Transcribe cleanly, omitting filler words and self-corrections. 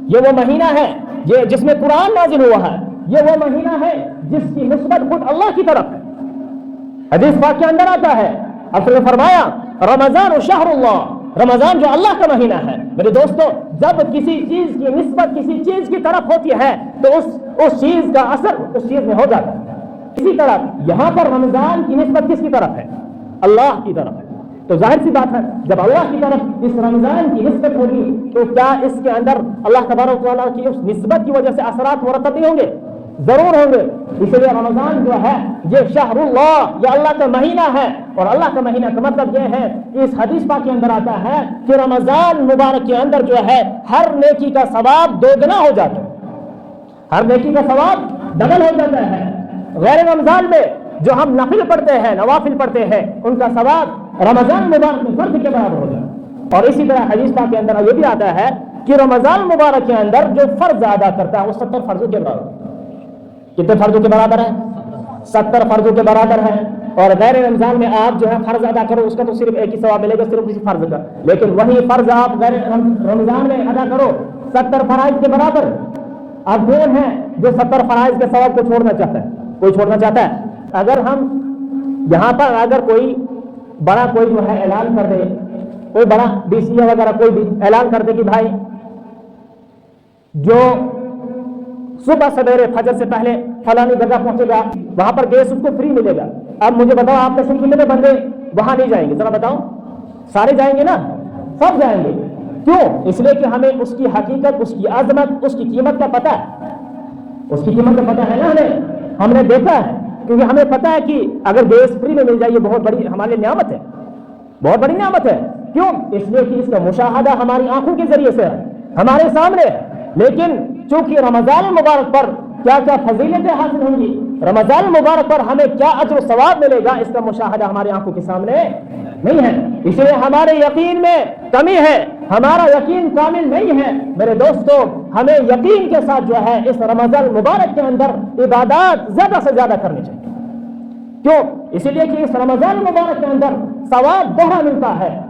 یہ وہ مہینہ ہے جس میں قرآن نازل ہوا ہے، یہ وہ مہینہ ہے جس کی نسبت خود اللہ کی طرف ہے۔ حدیث پاک کے اندر آتا ہے، آپ نے فرمایا رمضان شہر اللہ، رمضان جو اللہ کا مہینہ ہے۔ میرے دوستو، جب کسی چیز کی نسبت کسی چیز کی طرف ہوتی ہے تو اس چیز کا اثر اس چیز میں ہو جاتا ہے۔ اسی طرح یہاں پر رمضان کی نسبت کس کی طرف ہے؟ اللہ کی طرف ہے۔ تو ظاہر سی بات ہے، جب اللہ کی طرف اس رمضان کی نسبت ہوگی تو کیا اس کے اندر اللہ تبارک و تعالیٰ کی اس نسبت کی وجہ سے اثرات مرتب نہیں ہوں گے؟ ضرور ہوں گے۔ اس لیے رمضان جو ہے یہ شہر اللہ، یہ اللہ کا مہینہ ہے، اور اللہ کا مہینہ کا مطلب یہ ہے کہ اس حدیث پاک کے اندر آتا ہے کہ رمضان مبارک کے اندر جو ہے ہر نیکی کا ثواب دوگنا ہو جاتا ہے، ہر نیکی کا ثواب ڈبل ہو جاتا ہے۔ غیر رمضان میں جو ہم نفل پڑھتے ہیں، نوافل پڑھتے ہیں، ان کا ثواب رمضان مبارک میں فرض کے برابر ہو جاتا ہے۔ اور اسی طرح حدیث پاک کے اندر یہ بھی آتا ہے کہ رمضان مبارک کے اندر جو فرض ادا کرتا ہے وہ 70 فرضوں کے برابر ہے۔ کتنے فرضوں کے برابر ہے؟ 70 فرضوں کے برابر ہے۔ اور غیر رمضان میں آپ جو ہے فرض ادا کرو اس کا تو صرف ایک ہی ثواب ملے گا، صرف کسی فرض کا، لیکن وہی فرض آپ غیر رمضان میں ادا کرو 70 فرائض کے برابر۔ اب کون ہے جو 70 فرائض کے ثواب کو چھوڑنا چاہتا ہے؟ کوئی چھوڑنا چاہتا ہے؟ اگر ہم یہاں پر اگر کوئی بڑا کوئی جو ہے اعلان کر دے، کوئی بڑا DCA وغیرہ کوئی بھی اعلان کر دے کہ بھائی جو صبح سویرے فجر سے پہلے فلانی جگہ پہنچے گا وہاں پر گیس اس کو فری ملے گا۔ اب مجھے بتاؤ آپ میں سے کتنے بندے وہاں نہیں جائیں گے؟ ذرا بتاؤ۔ سارے جائیں گے نا؟ سب جائیں گے۔ کیوں؟ اس لیے کہ ہمیں اس کی حقیقت، اس کی عظمت، اس کی قیمت کا پتہ ہے۔ اس کی قیمت کا پتہ ہے نا، ہم نے دیکھا ہے، کیونکہ ہمیں پتہ ہے کہ اگر گیس فری میں مل جائے یہ بہت بڑی ہمارے لیے نعمت ہے، بہت بڑی نعمت ہے۔ کیوں؟ اس لیے کہ اس کا مشاہدہ ہماری آنکھوں کے ذریعے سے ہے، ہمارے سامنے ہے۔ لیکن چونکہ رمضان مبارک پر کیا کیا فضیلتیں حاصل ہوں گی، رمضان مبارک پر ہمیں کیا اجر و ثواب ملے گا، اس کا مشاہدہ ہماری آنکھوں کے سامنے نہیں ہے۔ اس لیے ہمارے یقین میں کمی ہے، ہمارا یقین کامل نہیں ہے۔ میرے دوستو، ہمیں یقین کے ساتھ جو ہے اس رمضان مبارک کے اندر عبادات زیادہ سے زیادہ کرنی چاہیے۔ کیوں؟ اسی لیے کہ اس رمضان مبارک کے اندر ثواب دوہرا ملتا ہے۔